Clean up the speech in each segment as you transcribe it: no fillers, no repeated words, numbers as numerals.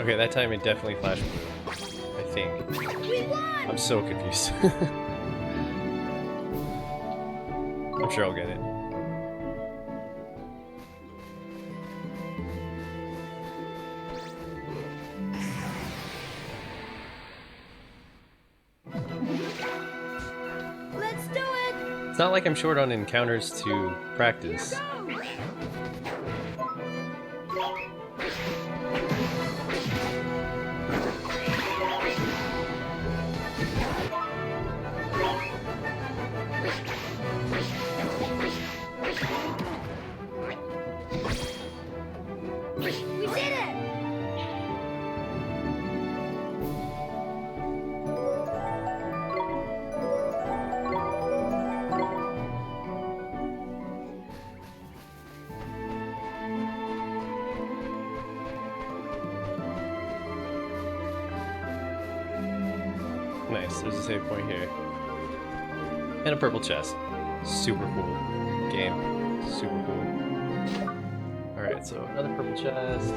Okay, that time it definitely flashed blue. I think. We won! I'm so confused. I'm sure I'll get it. Let's do it! It's not like I'm short on encounters to practice. We did it! Nice, there's a save point here. And a purple chest. Super cool game. Super cool. Alright, so another purple chest.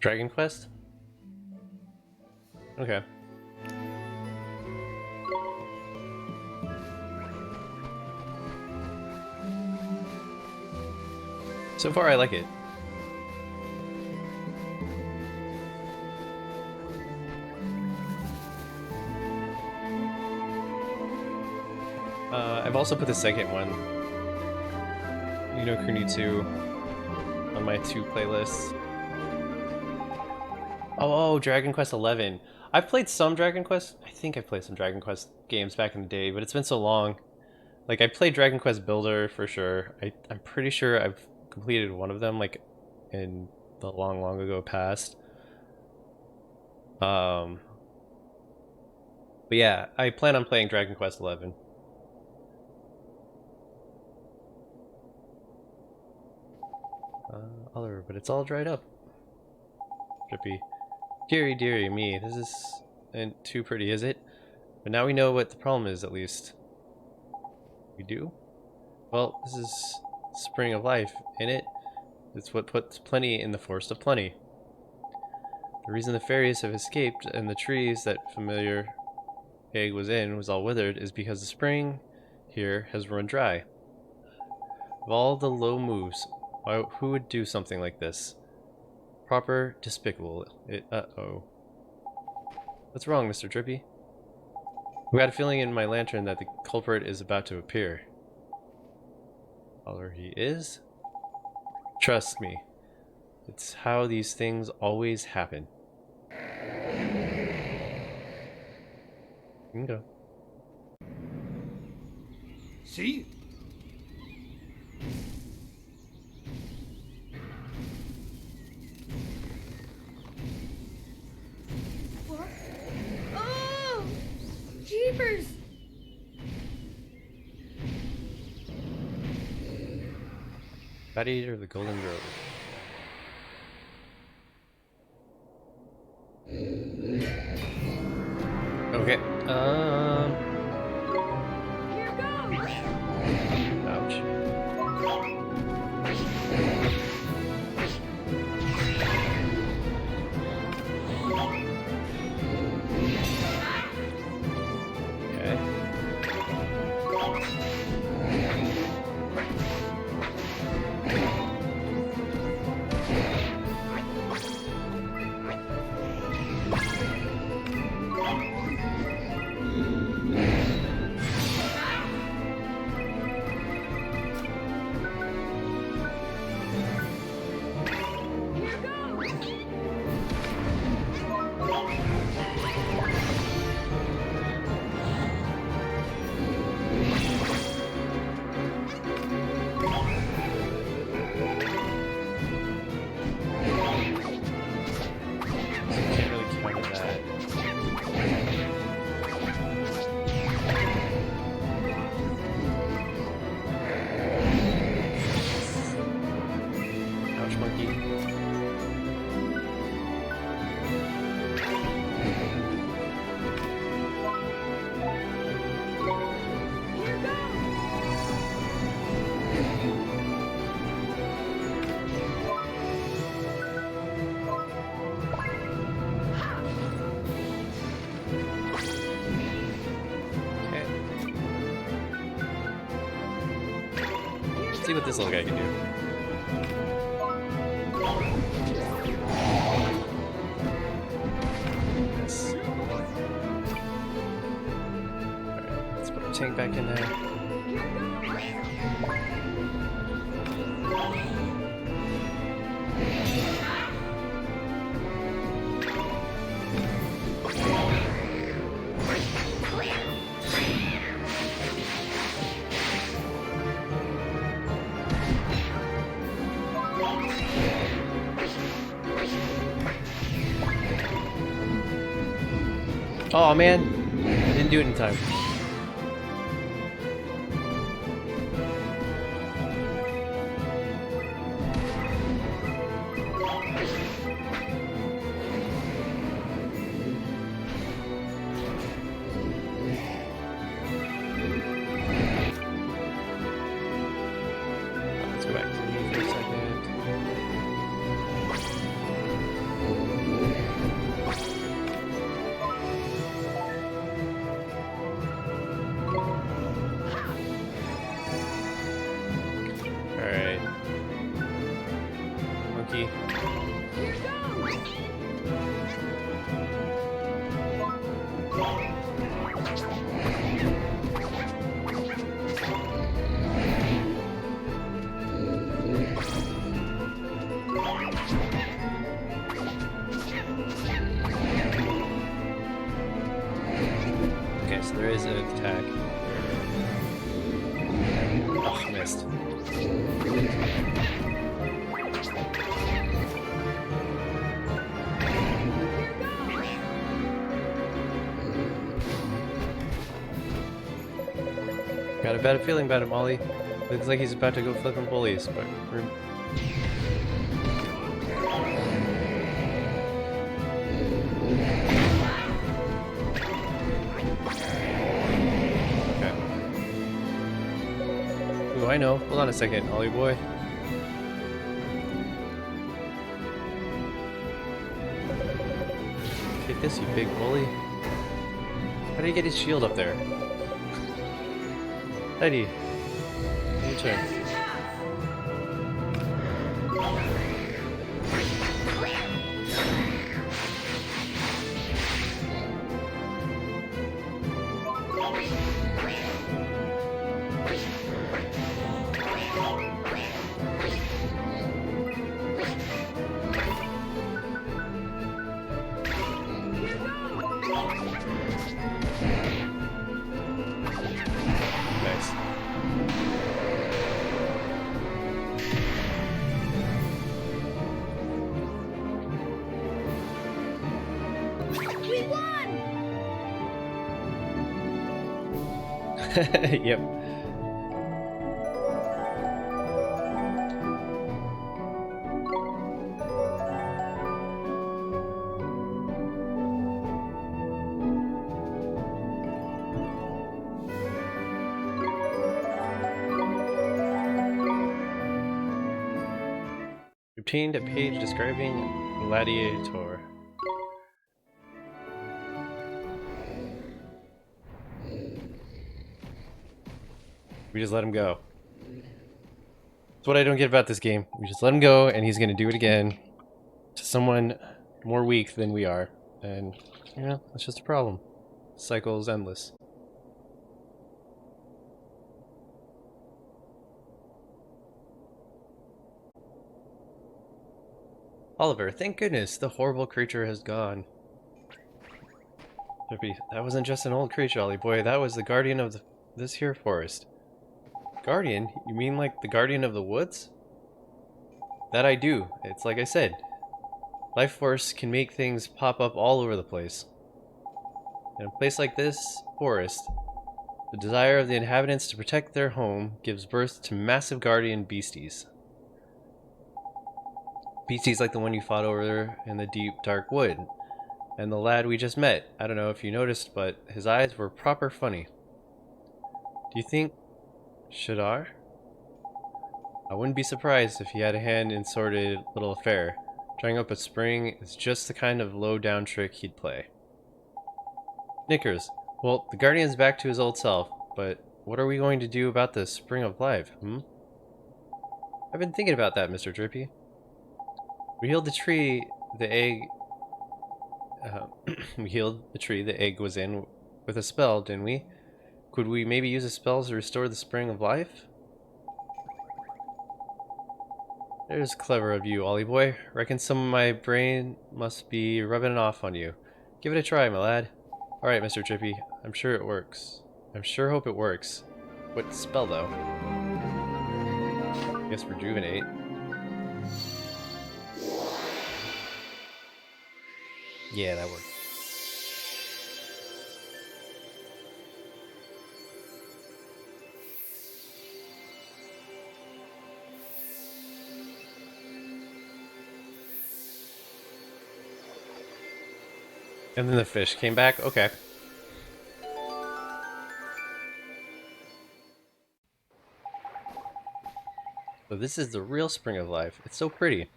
Dragon Quest? Okay. So far, I like it. I've also put the second one, Kuni 2, on my 2 playlists. Oh, Dragon Quest 11. I've played some Dragon Quest. I think I've played some Dragon Quest games back in the day, but it's been so long. Like, I played Dragon Quest Builder for sure. I'm pretty sure I've completed one of them, like, in the long, long ago past. But yeah, I plan on playing Dragon Quest 11. Oliver, but it's all dried up. Drippy. Deary, deary me, this isn't too pretty, is it? But now we know what the problem is, at least. We do? Well, this is spring of life, ain't it? It's what puts plenty in the forest of plenty. The reason the fairies have escaped and the trees that familiar egg was in was all withered is because the spring here has run dry. Of all the low moves, who would do something like this? Proper, despicable. Uh-oh. What's wrong, Mr. Drippy? I've got a feeling in my lantern that the culprit is about to appear. Or he is? Trust me. It's how these things always happen. You can go. See? What? Oh! Jeepers! Bat Eater of the Golden Grove. Okay, Here goes! ouch. Okay. see what this little guy can do. Yes. Alright, let's put our tank back in there. Oh man, I didn't do it in time. Let's go back to me for a second. Alright. Monkey. Here goes! Okay, so there is an attack. Oh, missed. Got a bad feeling about it, Molly. Looks like he's about to go flipping bullies, but we're... Okay. Ooh, I know. Hold on a second, Ollie boy. Take this, you big bully. How did he get his shield up there? Heidi, your turn. Nice. We won! Yep. Obtained a page describing Gladiator. We just let him go. That's what I don't get about this game. We just let him go, and he's gonna do it again to someone more weak than we are. And, you know, that's just a problem. The cycle is endless. Oliver, thank goodness the horrible creature has gone. That wasn't just an old creature, Ollie boy. That was the guardian of this here forest. Guardian? You mean like the guardian of the woods? That I do. It's like I said. Life force can make things pop up all over the place. In a place like this forest, the desire of the inhabitants to protect their home gives birth to massive guardian beasties. Beasties like the one you fought over there in the deep, dark wood. And the lad we just met. I don't know if you noticed, but his eyes were proper funny. Do you think Shadar? I wouldn't be surprised if he had a hand in sordid little affair. Drying up a spring is just the kind of low-down trick he'd play. Knickers. Well, the Guardian's back to his old self, but what are we going to do about the Spring of Life, hmm? I've been thinking about that, Mr. Drippy. We healed the tree the egg... we healed the tree the egg was in with a spell, didn't we? Could we maybe use a spell to restore the spring of life? There's clever of you, Ollie boy. Reckon some of my brain must be rubbing off on you. Give it a try, my lad. Alright, Mr. Drippy. I'm sure it works. I'm sure hope it works. What spell, though? I guess rejuvenate. Yeah, that worked. And then the fish came back? Okay. So this is the real spring of life. It's so pretty.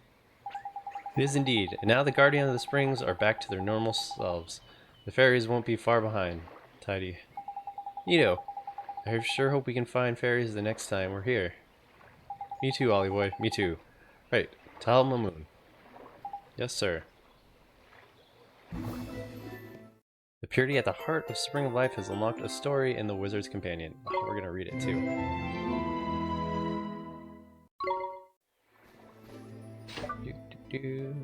It is indeed. And now the guardian of the springs are back to their normal selves. The fairies won't be far behind. Tidy. Neato. I sure hope we can find fairies the next time we're here. Me too, Ollie boy. Me too. Right. Tal Mamoon. Yes, sir. The purity at the heart of Spring of Life has unlocked a story in the Wizard's Companion. Oh, we're gonna read it too. Do, do, do.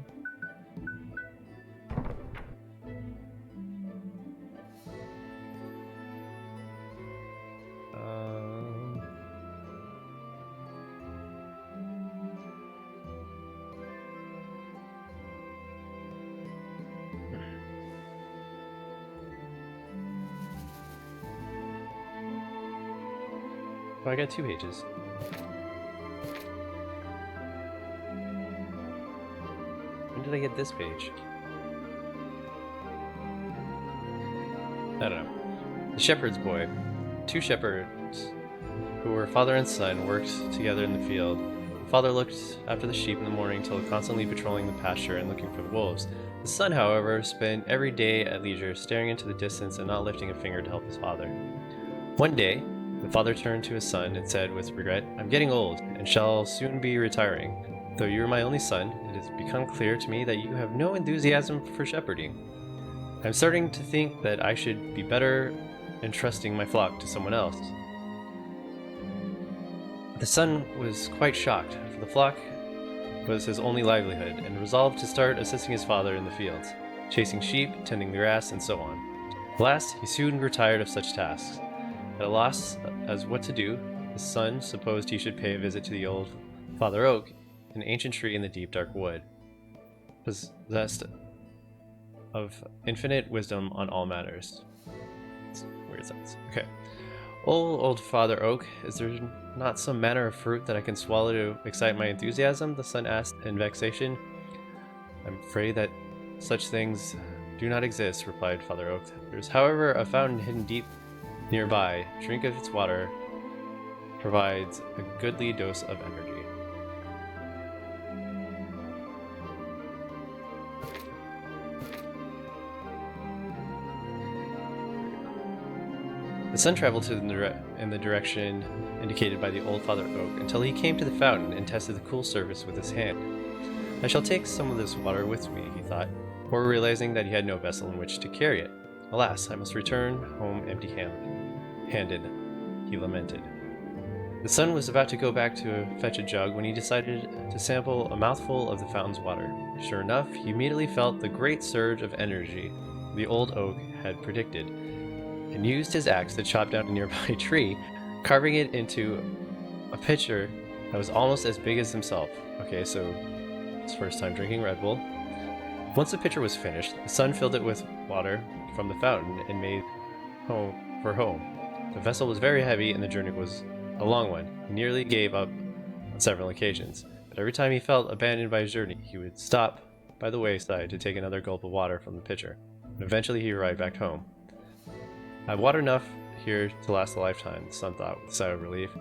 Oh, I got 2 pages. When did I get this page? I don't know. The shepherd's boy. 2 shepherds who were father and son worked together in the field. The father looked after the sheep in the morning till constantly patrolling the pasture and looking for the wolves. The son, however, spent every day at leisure, staring into the distance and not lifting a finger to help his father. One day, the father turned to his son and said with regret, "I'm getting old, and shall soon be retiring. Though you are my only son, it has become clear to me that you have no enthusiasm for shepherding. I'm starting to think that I should be better entrusting my flock to someone else." The son was quite shocked, for the flock was his only livelihood, and resolved to start assisting his father in the fields, chasing sheep, tending the grass, and so on. Alas, he soon grew tired of such tasks. At a loss as what to do, his son supposed he should pay a visit to the old Father Oak, an ancient tree in the deep dark wood, possessed of infinite wisdom on all matters. It's a weird sense. Okay. Old Father Oak, is there not some manner of fruit that I can swallow to excite my enthusiasm?" the son asked in vexation. "I'm afraid that such things do not exist," replied Father Oak. "There's, however, a fountain hidden deep nearby. Drink of its water provides a goodly dose of energy." The son traveled in the direction indicated by the old Father Oak until he came to the fountain and tested the cool surface with his hand. "I shall take some of this water with me," he thought, before realizing that he had no vessel in which to carry it. "Alas, I must return home empty-handed," he lamented. The son was about to go back to fetch a jug when he decided to sample a mouthful of the fountain's water. Sure enough, he immediately felt the great surge of energy the old oak had predicted, and used his axe to chop down a nearby tree, carving it into a pitcher that was almost as big as himself. Okay, so his first time drinking Red Bull. Once the pitcher was finished, the son filled it with water from the fountain and made for home. The vessel was very heavy and the journey was a long one. He nearly gave up on several occasions, but every time he felt abandoned by his journey, he would stop by the wayside to take another gulp of water from the pitcher, and eventually he arrived back home. "I have water enough here to last a lifetime," the son thought with a sigh of relief.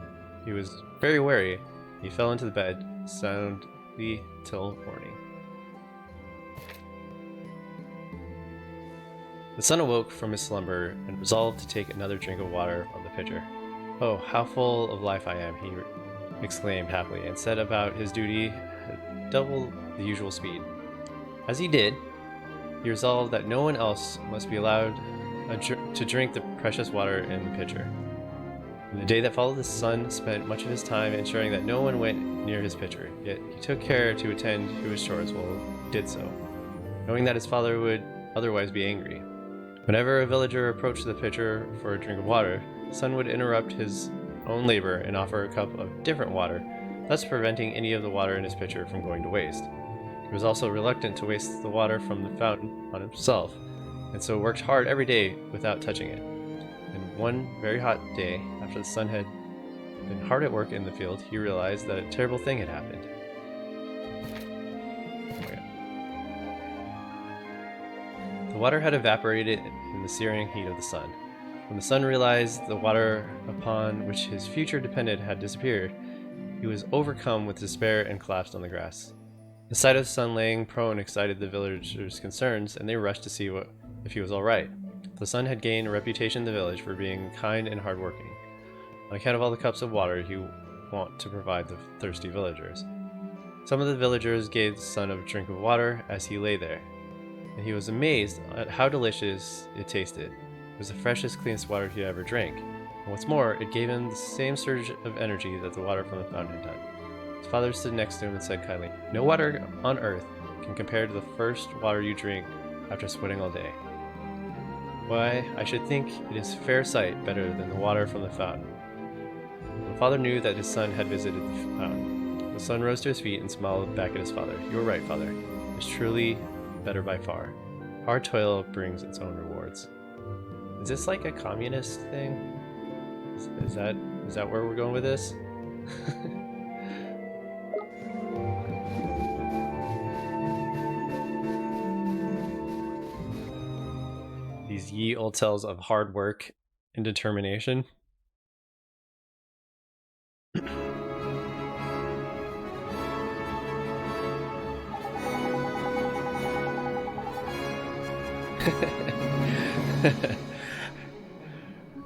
He was very weary. He fell into the bed soundly till morning. The son awoke from his slumber and resolved to take another drink of water from the pitcher. "Oh, how full of life I am," he exclaimed happily, and set about his duty at double the usual speed. As he did, he resolved that no one else must be allowed to drink the precious water in the pitcher. In the day that followed, the son spent much of his time ensuring that no one went near his pitcher, yet he took care to attend to his chores while he did so, knowing that his father would otherwise be angry. Whenever a villager approached the pitcher for a drink of water, the son would interrupt his own labor and offer a cup of different water, thus preventing any of the water in his pitcher from going to waste. He was also reluctant to waste the water from the fountain on himself, and so worked hard every day without touching it. And one very hot day, after the son had been hard at work in the field, he realized that a terrible thing had happened. The water had evaporated in the searing heat of the sun. When the son realized the water upon which his future depended had disappeared, he was overcome with despair and collapsed on the grass. The sight of the son laying prone excited the villagers' concerns, and they rushed to see if he was all right. The son had gained a reputation in the village for being kind and hardworking, on account of all the cups of water he wont to provide the thirsty villagers. Some of the villagers gave the son a drink of water as he lay there, and he was amazed at how delicious it tasted. It was the freshest, cleanest water he ever drank, and what's more, it gave him the same surge of energy that the water from the fountain had done. His father stood next to him and said kindly, "No water on earth can compare to the first water you drink after sweating all day. Why, I should think it is fair sight better than the water from the fountain." When the father knew that his son had visited the fountain, the son rose to his feet and smiled back at his father. "You are right, father. It is truly better by far. Hard toil brings its own rewards." Is this like a communist thing? Is that where we're going with this? These ye old tales of hard work and determination.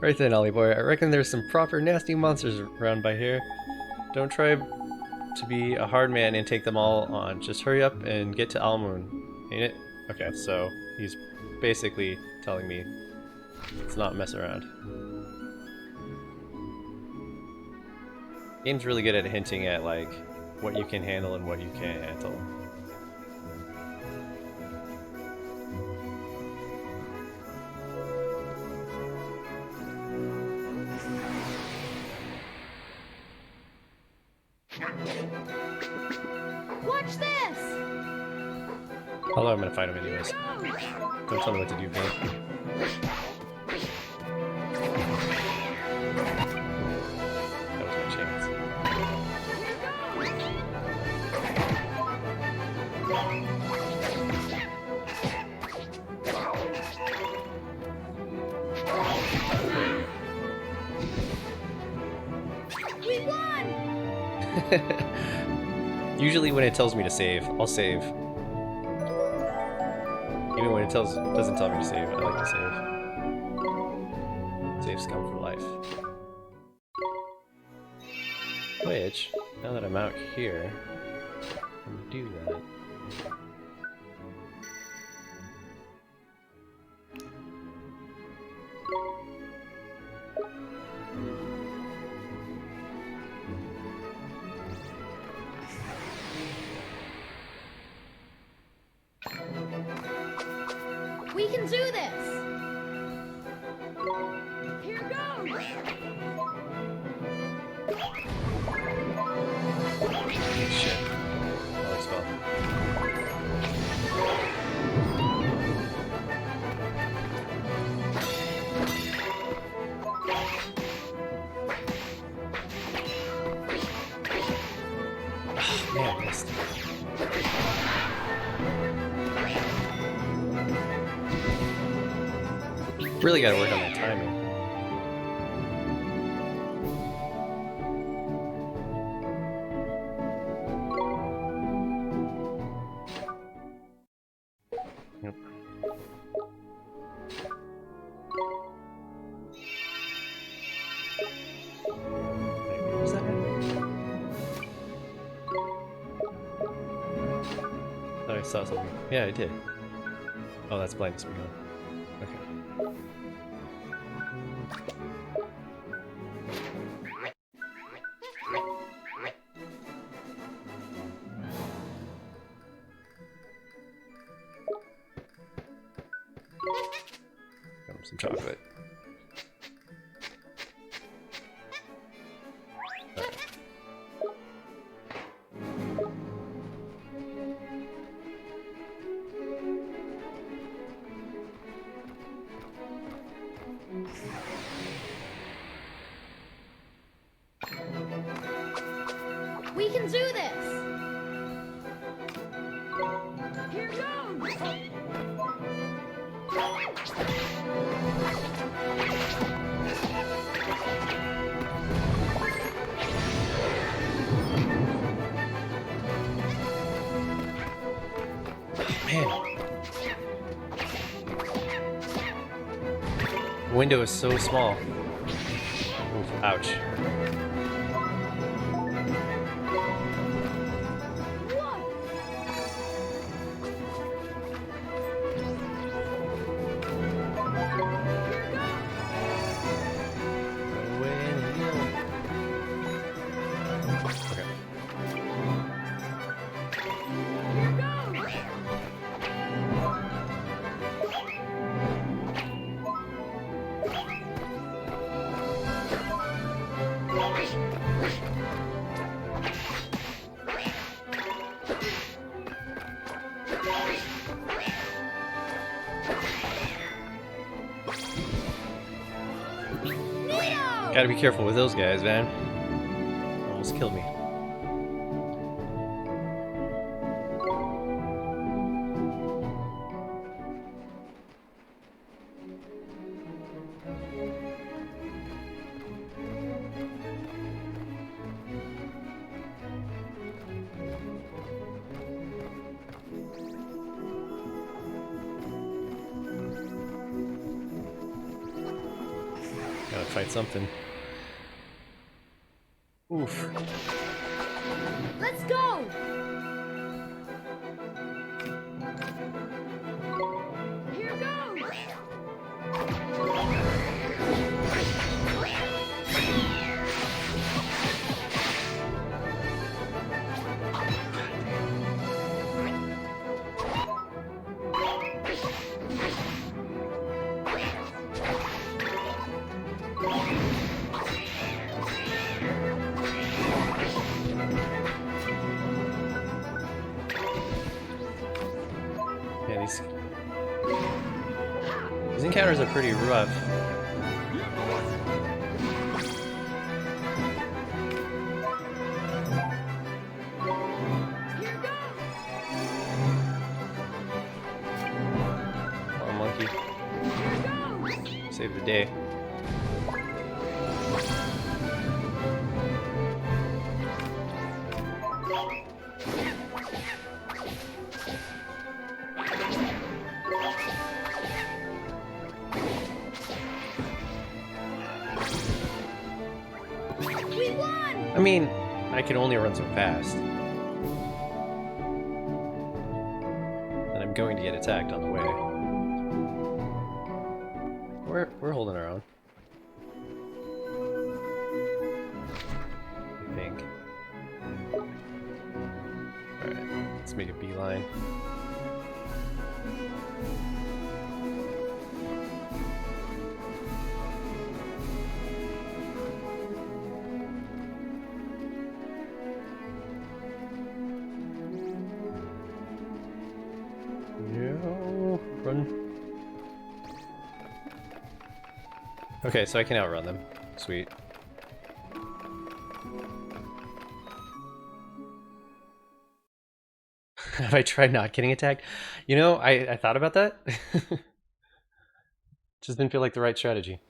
Right then, Ollie boy, I reckon there's some proper nasty monsters around by here. Don't try to be a hard man and take them all on. Just hurry up and get to Almoon, ain't it? Okay, so he's basically telling me let's not mess around. Game's really good at hinting at like what you can handle and what you can't handle. Watch this! Although I'm gonna fight him anyways. Don't tell me what to do, game. That was my chance. We won! Usually when it tells me to save, I'll save. Even when it doesn't tell me to save, I like to save. Save scum for life. Which, now that I'm out here, I can do that. We can do this! Here goes! Shit. Oh, spell. Oh, man, I missed. Really gotta work on that timing. Yep. Wait, what was that? saw something. Yeah, I did. Oh, that's blindness me on. Okay. Got him some chocolate. We can do this! Here goes! Man. The window is so small. Oof, ouch. Gotta be careful with those guys, man. Almost killed me. Gotta fight something. Oof. Let's go! Here goes! Yeah, these encounters are pretty rough. Here goes! Come on, monkey. Here goes! Save the day. We won! I mean, I can only run so fast. And I'm going to get attacked on the way. We're holding our own. I think. Alright, let's make a beeline. No, run. Okay, so I can outrun them. Sweet. Have I tried not getting attacked? You know, I thought about that. Just didn't feel like the right strategy.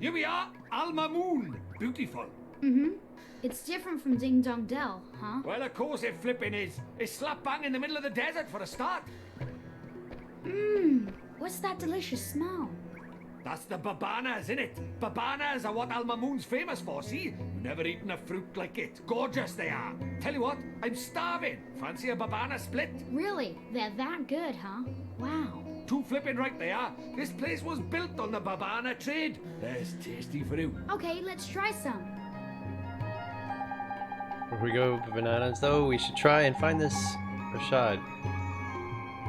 Here we are, Alma Moon. Beautiful. Mm-hmm. It's different from Ding Dong Dell, huh? Well, of course it flipping is. It's slap bang in the middle of the desert for a start. What's that delicious smell? That's the babanas, innit? Babanas are what Al Mamoon's famous for, see? You never eaten a fruit like it. Gorgeous they are. Tell you what, I'm starving. Fancy a babana split? Really? They're that good, huh? Wow. Too flippin' right they are. This place was built on the babana trade. There's tasty for you. Okay, let's try some. Before we go bananas, though, we should try and find this Rashad.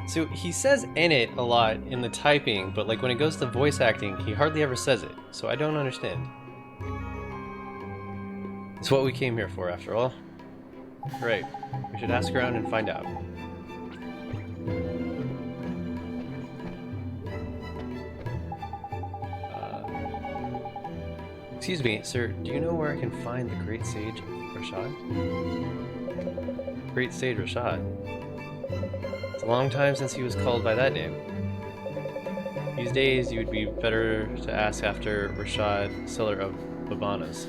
So he says "in it" a lot in the typing, but like when it goes to voice acting, he hardly ever says it. So I don't understand. It's what we came here for, after all. Right. We should ask around and find out. Excuse me, sir. Do you know where I can find the Great Sage Rashad? Great Sage Rashad. It's a long time since he was called by that name. These days, you would be better to ask after Rashad, seller of babanas.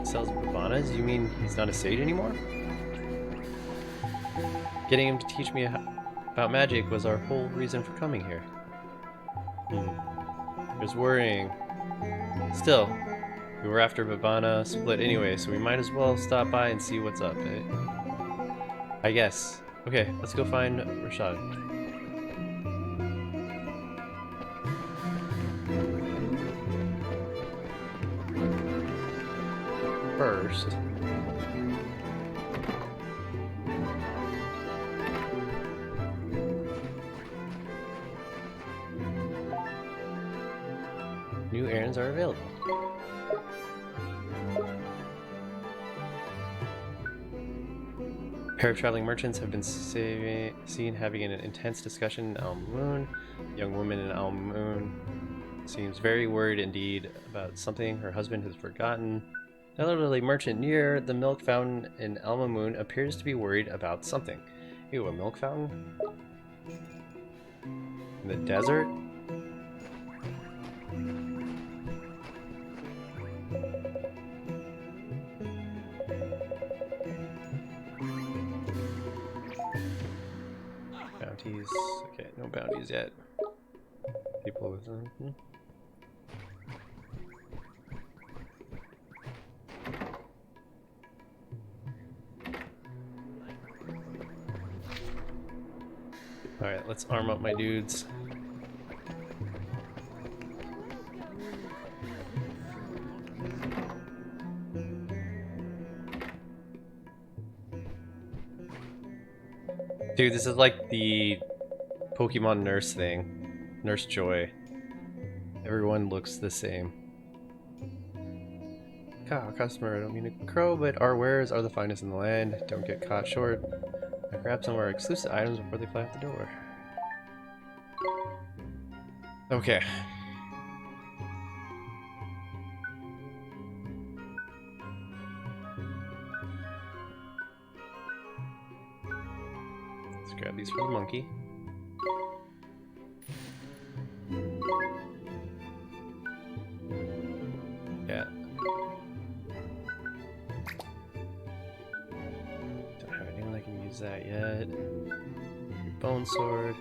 Sells babanas? You mean he's not a sage anymore? Getting him to teach me about magic was our whole reason for coming here. It was worrying. Still, we were after babana split anyway, so we might as well stop by and see what's up, eh? I guess. Okay, let's go find Rashad. First, new errands are available. A pair of traveling merchants have been seen having an intense discussion in Al Moon. A young woman in Al Moon seems very worried indeed about something her husband has forgotten. An elderly merchant near the milk fountain in Al Moon appears to be worried about something. Ew, a milk fountain? In the desert? Bounties. Okay, no bounties yet. People with them. Alright, let's arm up my dudes. Dude, this is like the Pokemon Nurse thing. Nurse Joy. Everyone looks the same. Customer, I don't mean to crow, but our wares are the finest in the land. Don't get caught short. Now grab some of our exclusive items before they fly out the door. Okay. Let's grab these for the monkey. Yeah. Don't have anyone that can use that yet. Your bone sword.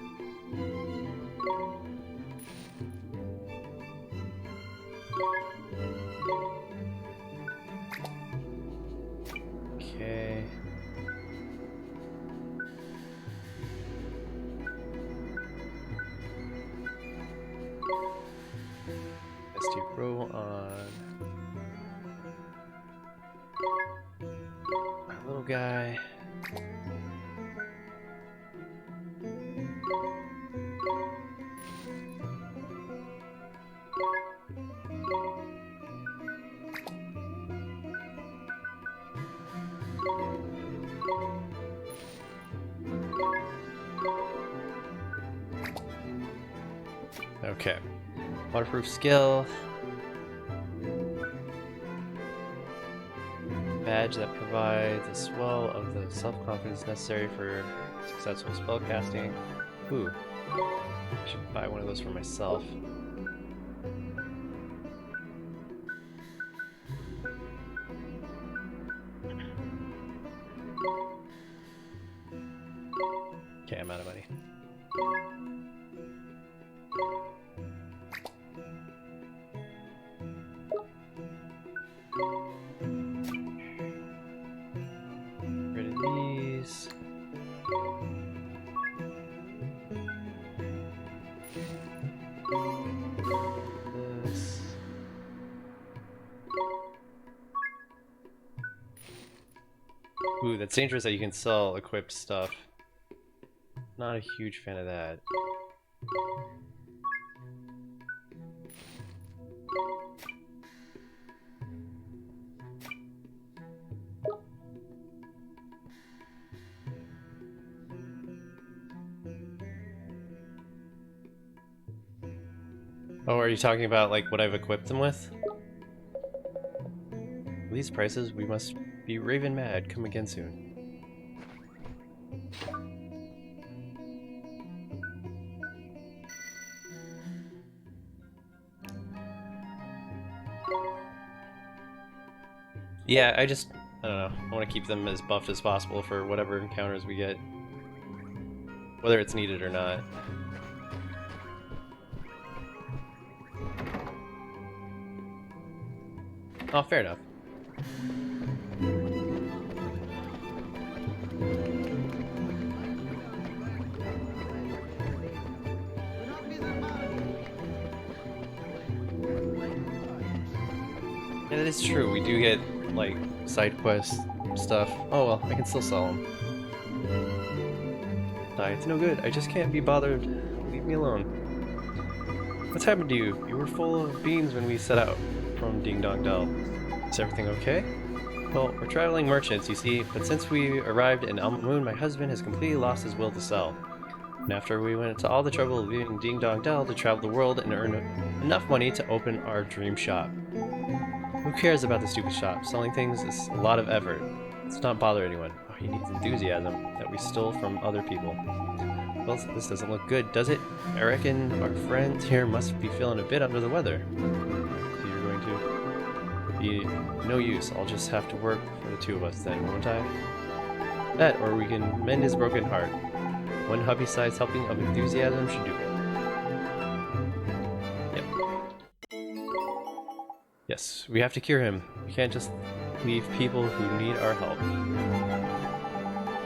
Okay. Let's do roll on our little guy. Okay. Waterproof skill. Badge that provides a swell of the self-confidence necessary for successful spellcasting. Ooh. I should buy one of those for myself. Okay, I'm out of money. Ooh, that's dangerous that you can sell equipped stuff. Not a huge fan of that. Oh, are you talking about like what I've equipped them with? These prices, we must be raving mad. Come again soon. Yeah, I don't know. I want to keep them as buffed as possible for whatever encounters we get. Whether it's needed or not. Oh, fair enough. Yeah, that is true. We do get, like, side quest stuff. Oh well, I can still sell them. It's no good. I just can't be bothered. Leave me alone. What's happened to you? You were full of beans when we set out from Ding Dong Dell. Is everything okay? Well, we're traveling merchants, you see, but since we arrived in Alma Moon, my husband has completely lost his will to sell. And after we went to all the trouble of leaving Ding Dong Dell to travel the world and earn enough money to open our dream shop. Who cares about the stupid shop? Selling things is a lot of effort. Let's not bother anyone. Oh, he needs enthusiasm that we stole from other people. Well, this doesn't look good, does it? I reckon our friends here must be feeling a bit under the weather. So you're going to be no use. I'll just have to work for the two of us then, won't I? That, or we can mend his broken heart. One hubby-sized helping of enthusiasm should do it. Yes, we have to cure him. We can't just leave people who need our help.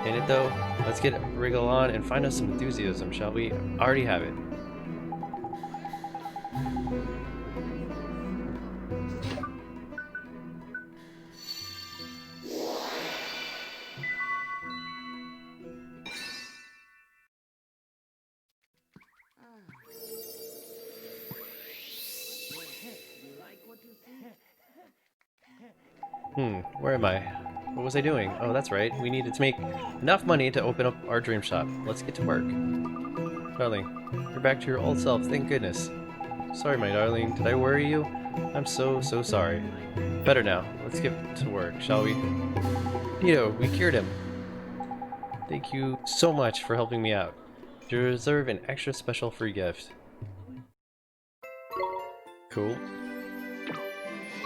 Ain't it though? Let's get Wriggle on and find us some enthusiasm, shall we? Already have it. Where am I? What was I doing? Oh, that's right. We needed to make enough money to open up our dream shop. Let's get to work. Darling, you're back to your old self, thank goodness. Sorry, my darling. Did I worry you? I'm so sorry. Better now. Let's get to work, shall we? Nito, we cured him. Thank you so much for helping me out. You deserve an extra special free gift. Cool.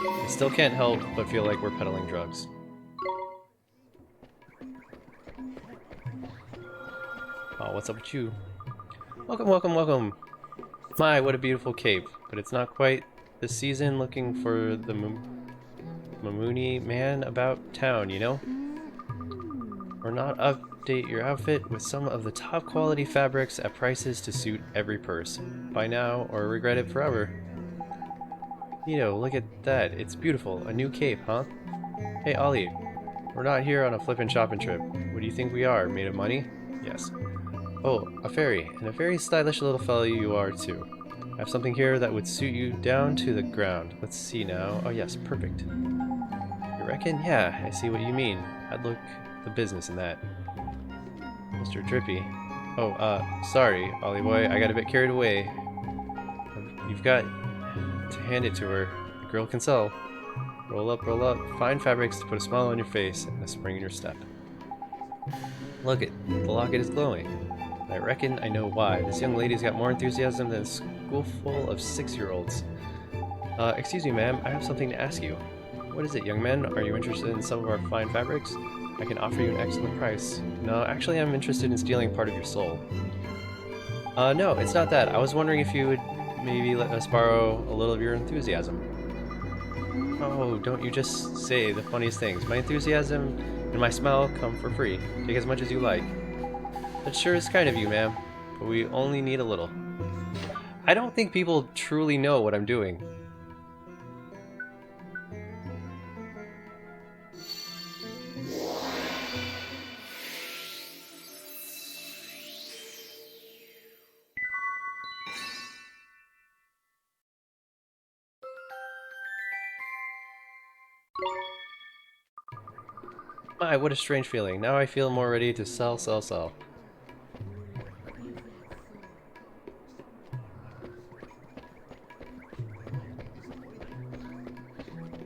I still can't help but feel like we're peddling drugs. Oh, what's up with you? Welcome, welcome, welcome! My, what a beautiful cape. But it's not quite this season looking for the Mamooni man about town, you know? Or not update your outfit with some of the top quality fabrics at prices to suit every purse. Buy now or regret it forever. Nito, look at that. It's beautiful. A new cape, huh? Hey, Ollie. We're not here on a flippin' shopping trip. What do you think we are? Made of money? Yes. Oh, a fairy. And a very stylish little fellow you are, too. I have something here that would suit you down to the ground. Let's see now. Oh, yes. Perfect. You reckon? Yeah, I see what you mean. I'd look the business in that. Mr. Drippy. Oh, sorry, Ollie boy. I got a bit carried away. You've got to hand it to her. The girl can sell. Roll up, fine fabrics to put a smile on your face and a spring in your step. Look it, the locket is glowing. And I reckon I know why. This young lady's got more enthusiasm than a school full of 6-year-olds. Excuse me, ma'am, I have something to ask you. What is it, young man? Are you interested in some of our fine fabrics? I can offer you an excellent price. No, actually I'm interested in stealing part of your soul. No, it's not that. I was wondering if you would maybe let us borrow a little of your enthusiasm. Oh, don't you just say the funniest things. My enthusiasm and my smile come for free. Take as much as you like. That sure is kind of you, ma'am. But we only need a little. I don't think people truly know what I'm doing. My, what a strange feeling. Now I feel more ready to sell.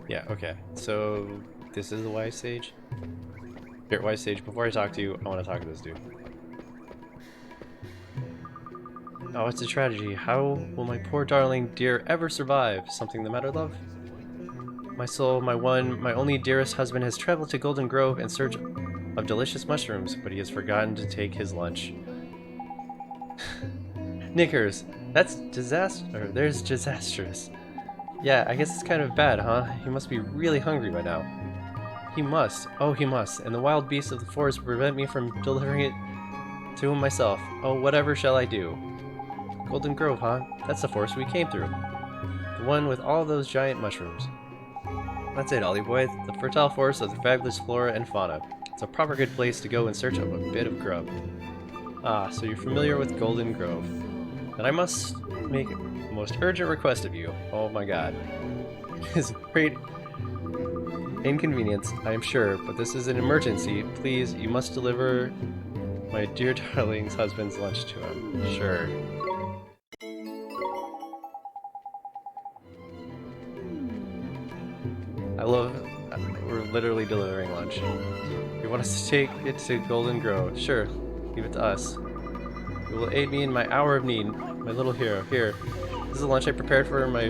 Yeah, okay. So, this is the wise sage? Here, wise sage, before I talk to you, I want to talk to this dude. Oh, it's a tragedy. How will my poor darling dear ever survive? Something the matter, love? My soul, my one, my only dearest husband has traveled to Golden Grove in search of delicious mushrooms, but he has forgotten to take his lunch. Knickers, that's disaster. There's disastrous. Yeah, I guess it's kind of bad, huh? He must be really hungry by now. He must. Oh, he must. And the wild beasts of the forest prevent me from delivering it to him myself. Oh, whatever shall I do? Golden Grove, huh? That's the forest we came through. The one with all those giant mushrooms. That's it, Ollie boy. The fertile forest of the fabulous flora and fauna. It's a proper good place to go in search of a bit of grub. Ah, so you're familiar with Golden Grove. Then I must make a most urgent request of you. Oh my god. It's a great inconvenience, I am sure, but this is an emergency. Please, you must deliver my dear darling's husband's lunch to him. Sure. I love... We're literally delivering lunch. You want us to take it to Golden Grove? Sure, leave it to us. You will aid me in my hour of need, my little hero. Here, this is the lunch I prepared for my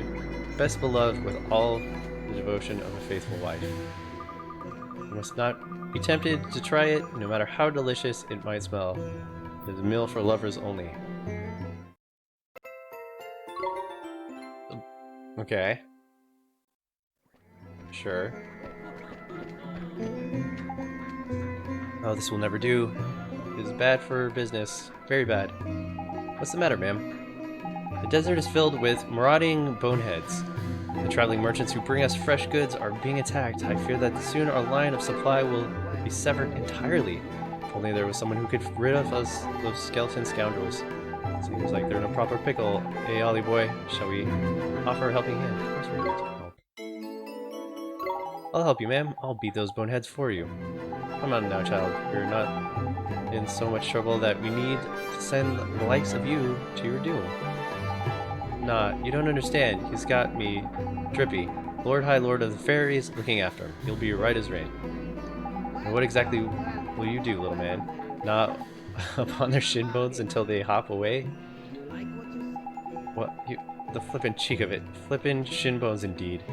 best beloved with all the devotion of a faithful wife. You must not be tempted to try it, no matter how delicious it might smell. It is a meal for lovers only. Okay. Sure. Oh, this will never do. It is bad for business. Very bad. What's the matter, ma'am? The desert is filled with marauding boneheads. The traveling merchants who bring us fresh goods are being attacked. I fear that soon our line of supply will be severed entirely. If only there was someone who could rid of us, those skeleton scoundrels. Seems like they're in a proper pickle. Hey, Ollie boy, shall we offer a helping hand? Of course we're going to help. I'll help you, ma'am. I'll beat those boneheads for you. Come on now, child. You're not in so much trouble that we need to send the likes of you to your doom. Nah, you don't understand. He's got me, Drippy, Lord High Lord of the Fairies, looking after him. He'll be right as rain. And what exactly will you do, little man? Not up on their shin bones until they hop away? What? The flippin' cheek of it. Flippin' shin bones indeed.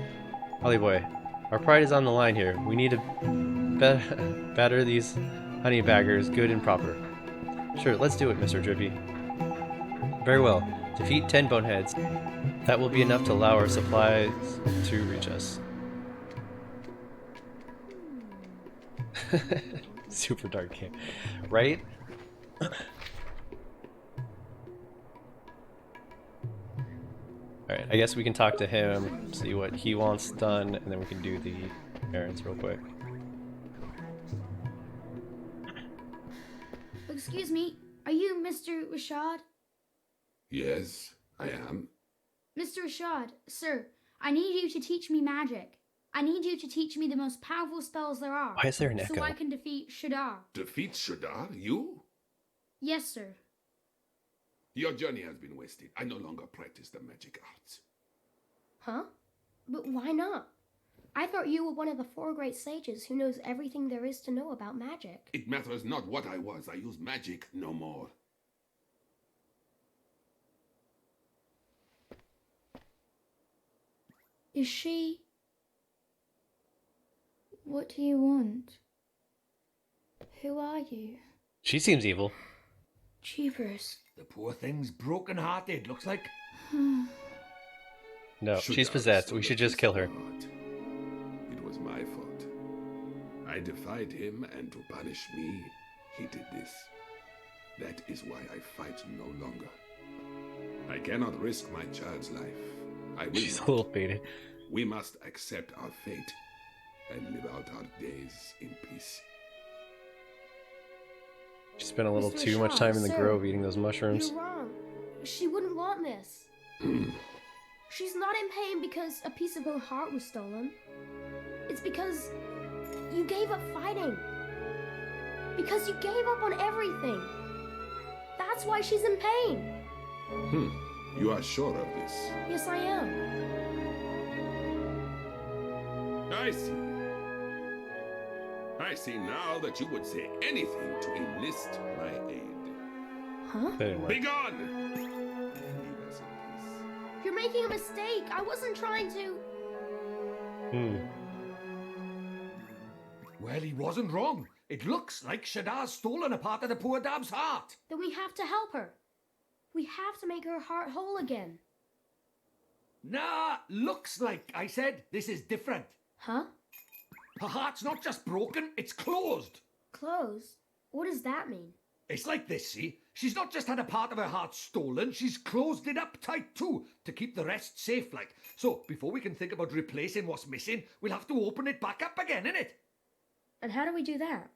Ollie boy, our pride is on the line here. We need to batter these honey baggers good and proper. Sure, let's do it, Mr. Drippy. Very well. Defeat 10 boneheads. That will be enough to allow our supplies to reach us. Super dark game. Right? Alright, I guess we can talk to him, see what he wants done, and then we can do the errands real quick. Excuse me, are you Mr. Rashad? Yes, I am. Mr. Rashad, sir, I need you to teach me magic. I need you to teach me the most powerful spells there are. Why is there an echo? So I can defeat Shadar. Defeat Shadar? You? Yes, sir. Your journey has been wasted. I no longer practice the magic arts. Huh? But why not? I thought you were one of the 4 great sages who knows everything there is to know about magic. It matters not what I was. I use magic no more. Is she... What do you want? Who are you? She seems evil. Jeepers. The poor thing's broken-hearted, looks like. No, she's possessed. We should just kill her. It was my fault. I defied him, and to punish me, he did this. That is why I fight no longer. I cannot risk my child's life. I will She's not. a little faded. We must accept our fate and live out our days in peace. She spent a little Mr. too much Rashad, time in the sir, grove eating those mushrooms. You're wrong. She wouldn't want this. She's not in pain because a piece of her heart was stolen. It's because you gave up fighting. Because you gave up on everything. That's why she's in pain. You are sure of this? Yes, I am. I see. I see now that you would say anything to enlist my aid. Huh? That didn't work. Begone! Leave us in peace. You're making a mistake. I wasn't trying to. Well, he wasn't wrong. It looks like Shaddar's stolen a part of the poor dab's heart. Then we have to help her. We have to make her heart whole again. Nah, looks like, I said. This is different. Huh? Her heart's not just broken, it's closed. Closed? What does that mean? It's like this, see? She's not just had a part of her heart stolen, she's closed it up tight too, to keep the rest safe like. So, before we can think about replacing what's missing, we'll have to open it back up again, innit? And how do we do that?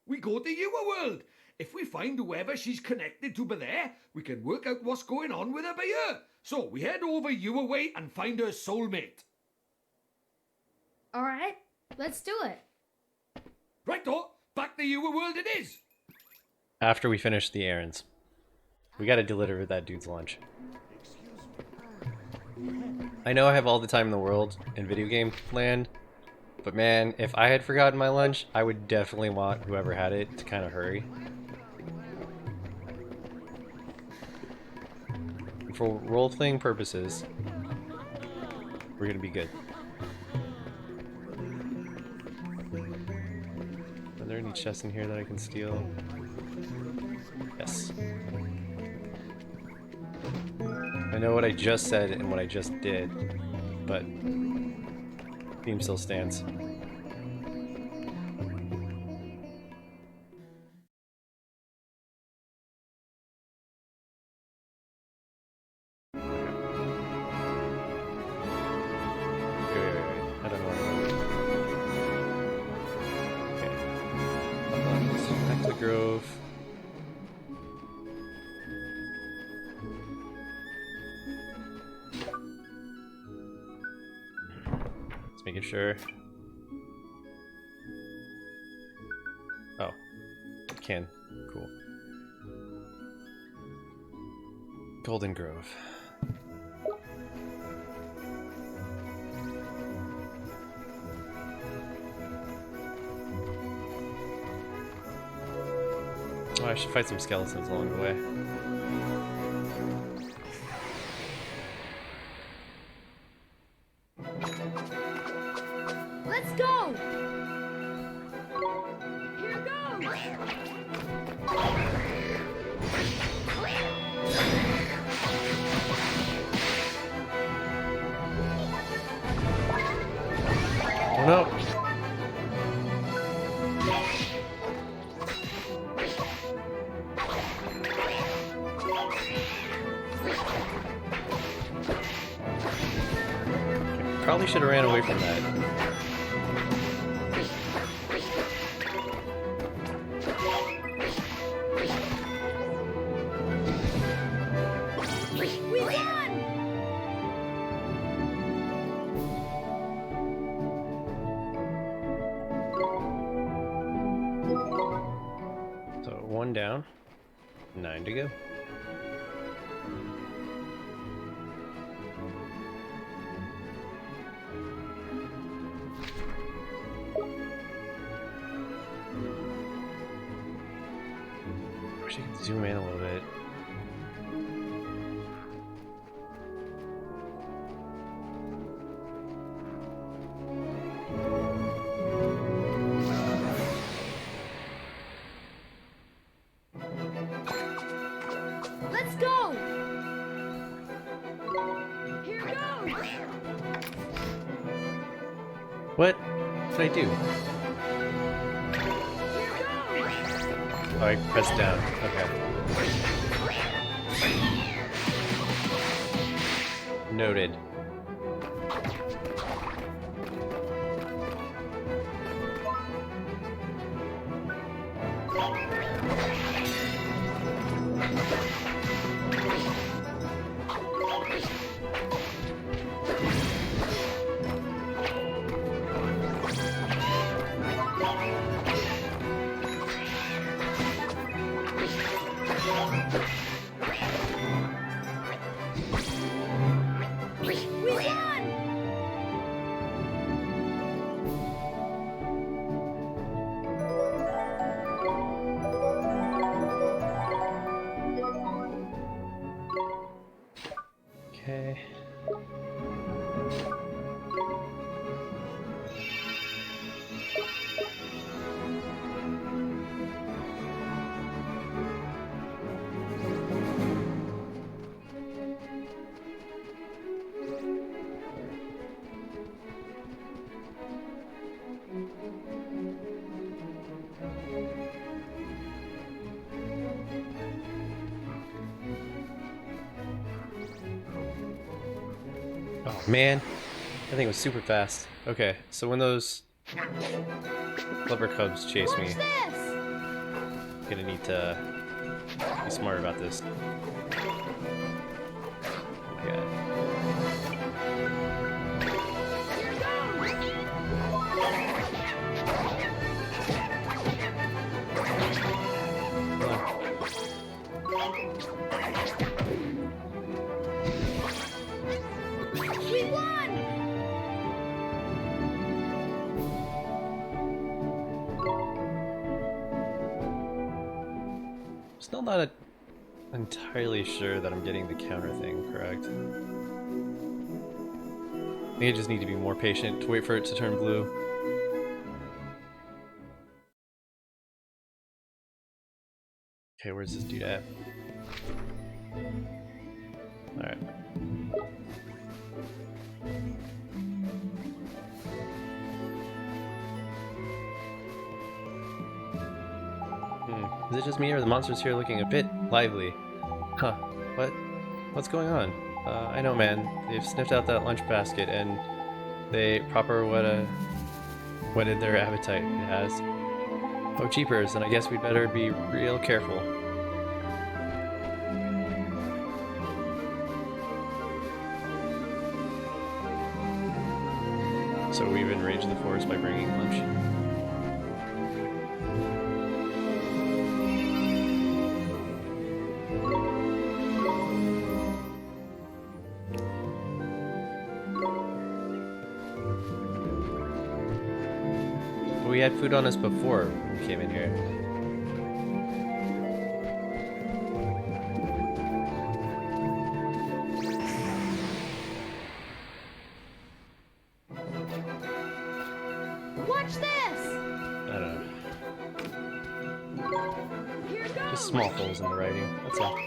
We go to your world. If we find whoever she's connected to by there, we can work out what's going on with her by here. So, we head over your way and find her soulmate. All right, let's do it. Right-o, back to your world it is. After we finish the errands. We gotta deliver that dude's lunch. I know I have all the time in the world in video game land, but man, if I had forgotten my lunch, I would definitely want whoever had it to kind of hurry. And for role-playing purposes, we're gonna be good. Are there any chests in here that I can steal? Yes. I know what I just said and what I just did, but theme still stands. Wait. I don't know where I went. Okay. Back to the grove. Just making sure. Oh. Can. Cool. Golden Grove. Oh, I should fight some skeletons along the way. Let's go! Here goes! Oh no! Probably should have ran away from that. We won! So 1 down, 9 to go. Wish I could zoom in a little bit. Let's go! Here goes! What did I do? Oh, I pressed down. Okay. Noted. Man, that thing was super fast. Okay, so when those leopard cubs chase me, Watch this! I'm gonna need to be smart about this. Yeah. Here goes! We won! Still not entirely sure that I'm getting the counter thing correct. I think I just need to be more patient to wait for it to turn blue. Okay, where's this dude at? Alright. Is it just me or are the monsters here looking a bit lively? Huh. What's going on? I know, man. They've sniffed out that lunch basket and they proper whetted their appetite it has. Oh, jeepers, then I guess we'd better be real careful. So we've enraged the forest by bringing lunch. We had food on us before we came in here. Watch this! I don't know. Here goes! Just small holes in the writing, that's all.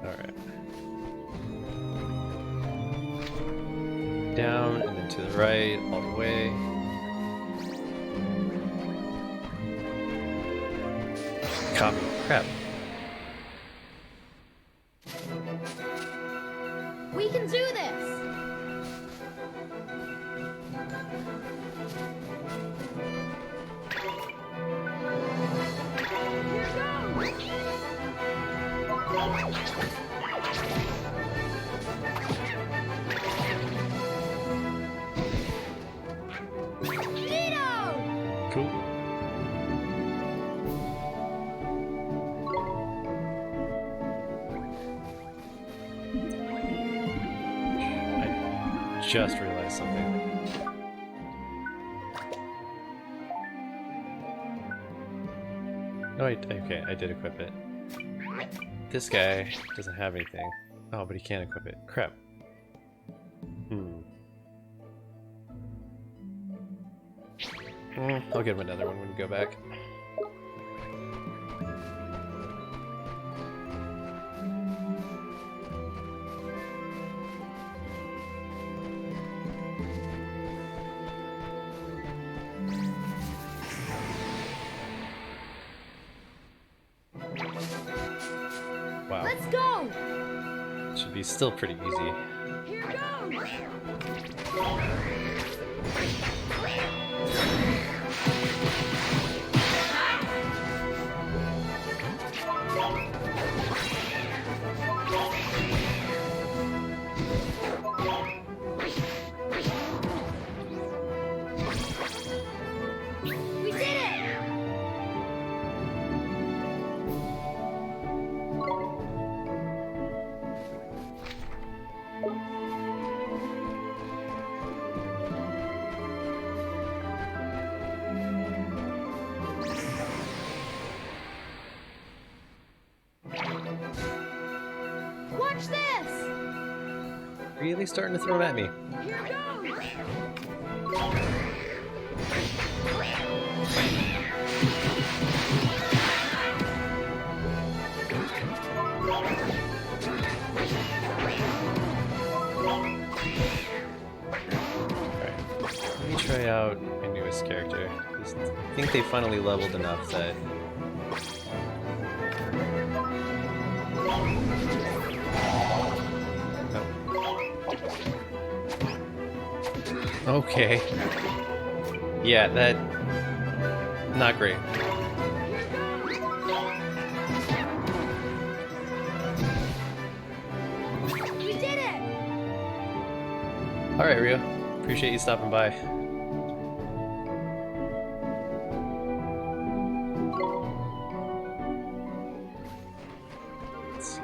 Alright. Down and then to the right, all the way. Copy. Crap. We can do this! Here goes! Nito! Cool. I just realized something. Oh, okay, I did equip it. This guy doesn't have anything. Oh, but he can't equip it. Crap. I'll get him another one when we go back. Wow. Let's go! Should be still pretty easy. Here goes! We did it! Watch this! Really starting to throw them at me. Here goes! about my newest character. I think they finally leveled enough that... Oh. Okay. Yeah, that... not great. We did it! Alright, Rio. Appreciate you stopping by. Let's see.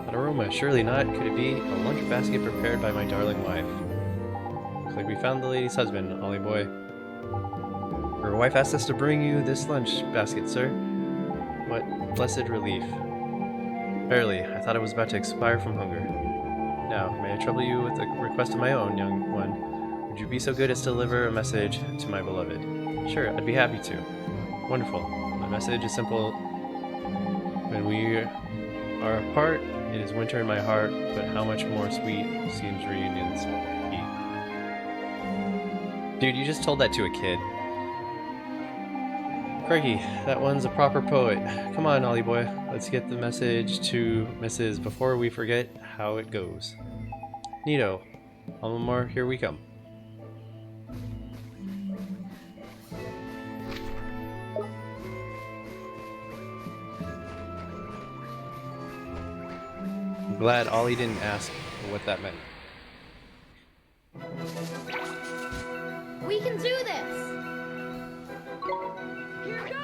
That aroma, surely not. Could it be a lunch basket prepared by my darling wife? Looks like we found the lady's husband, Ollie boy. Her wife asked us to bring you this lunch basket, sir. What blessed relief. Verily, I thought I was about to expire from hunger. Now, may I trouble you with a request of my own, young one? Would you be so good as to deliver a message to my beloved? Sure, I'd be happy to. Wonderful. My message is simple. When we are apart, it is winter in my heart, but how much more sweet seems reunion's heat. Dude, you just told that to a kid. Craigie, that one's a proper poet. Come on, Ollie boy, let's get the message to Mrs. before we forget how it goes. Neato. Almamar, here we come. I'm glad Ollie didn't ask what that meant. We can do this! Here goes!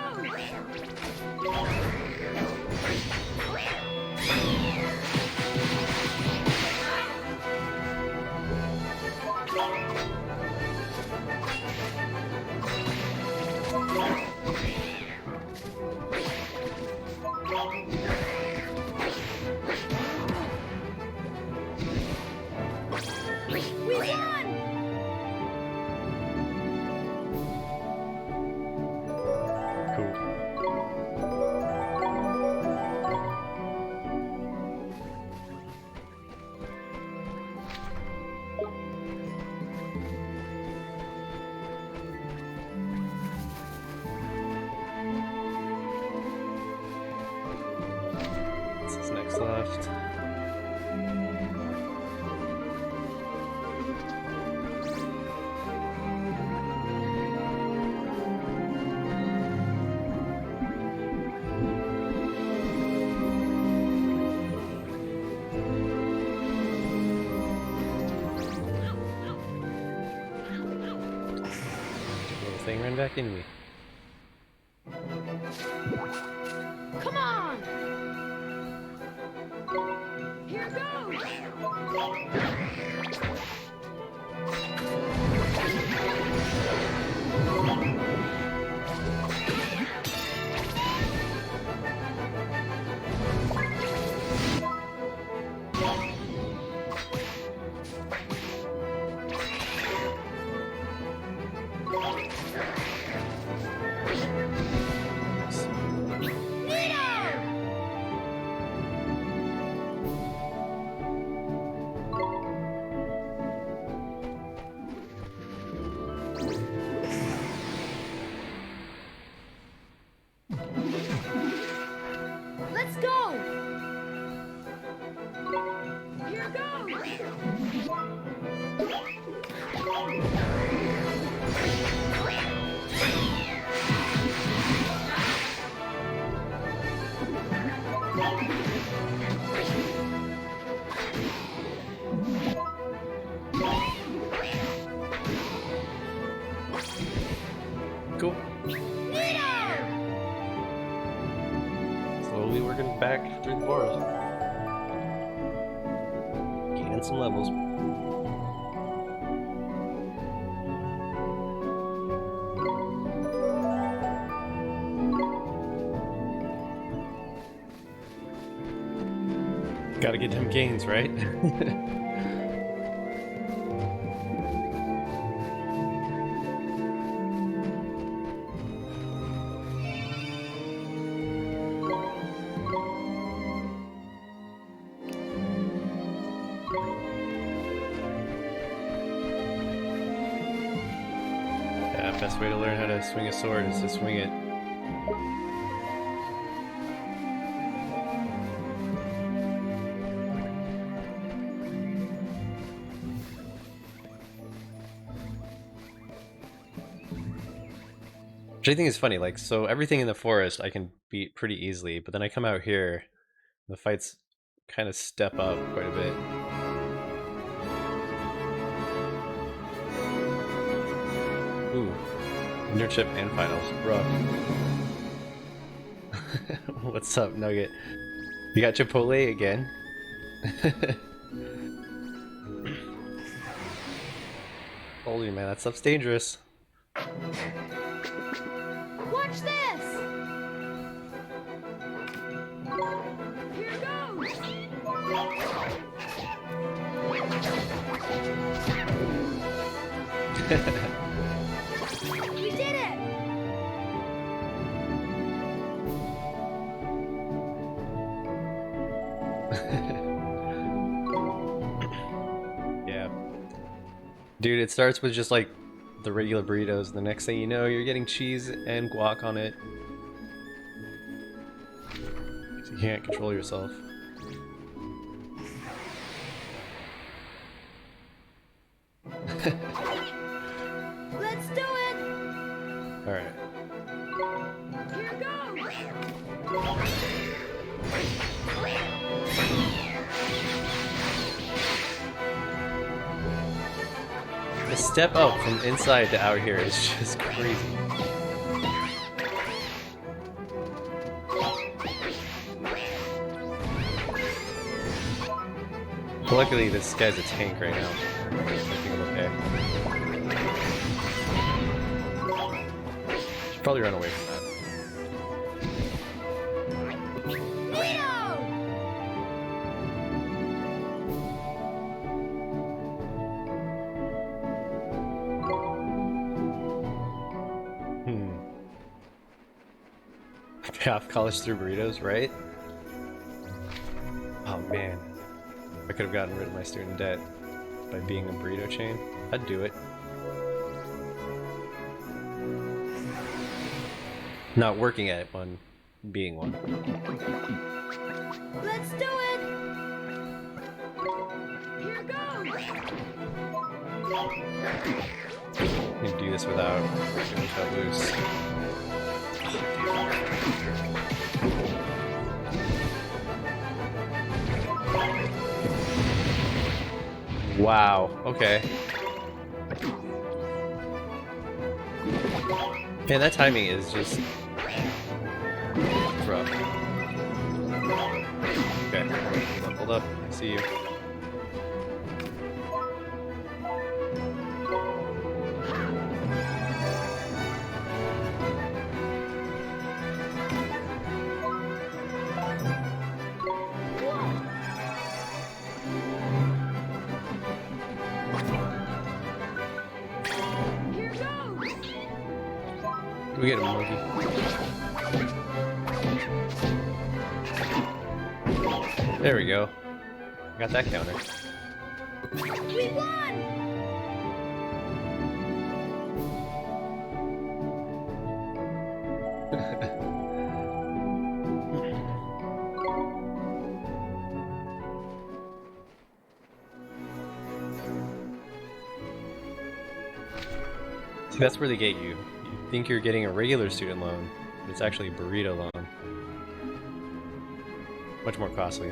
We won! Cool. What's this next left? Little thing ran back into me. Come on! Here goes! Let's go! Here goes! Cool. Slowly working back through the forest. Gaining some levels. Gotta get them gains, right? Best way to learn how to swing a sword is to swing it. Which I think is funny, like, so everything in the forest I can beat pretty easily, but then I come out here, the fights kind of step up quite a bit. Ooh, internship and finals, rough. What's up, Nugget? You got Chipotle again? Holy man, that stuff's dangerous. Watch this! Here goes! We did it! Yeah. Dude, it starts with just like the regular burritos. The next thing you know, you're getting cheese and guac on it. So you can't control yourself. Let's do it! Alright. Here goes! The step up from inside to out here is just crazy. Luckily, this guy's a tank right now. I think I'm okay. Should probably run away from that. Half college through burritos, right? Oh man. I could have gotten rid of my student debt by being a burrito chain. I'd do it. Not working at one, being one. Let's do it! Here goes! You can do this without getting cut loose. Wow, okay. Man, that timing is just rough. Okay, hold up, I see you. We get a monkey. There we go. Got that counter. We won! See, that's where they get you. You think you're getting a regular student loan, but it's actually a burrito loan. Much more costly.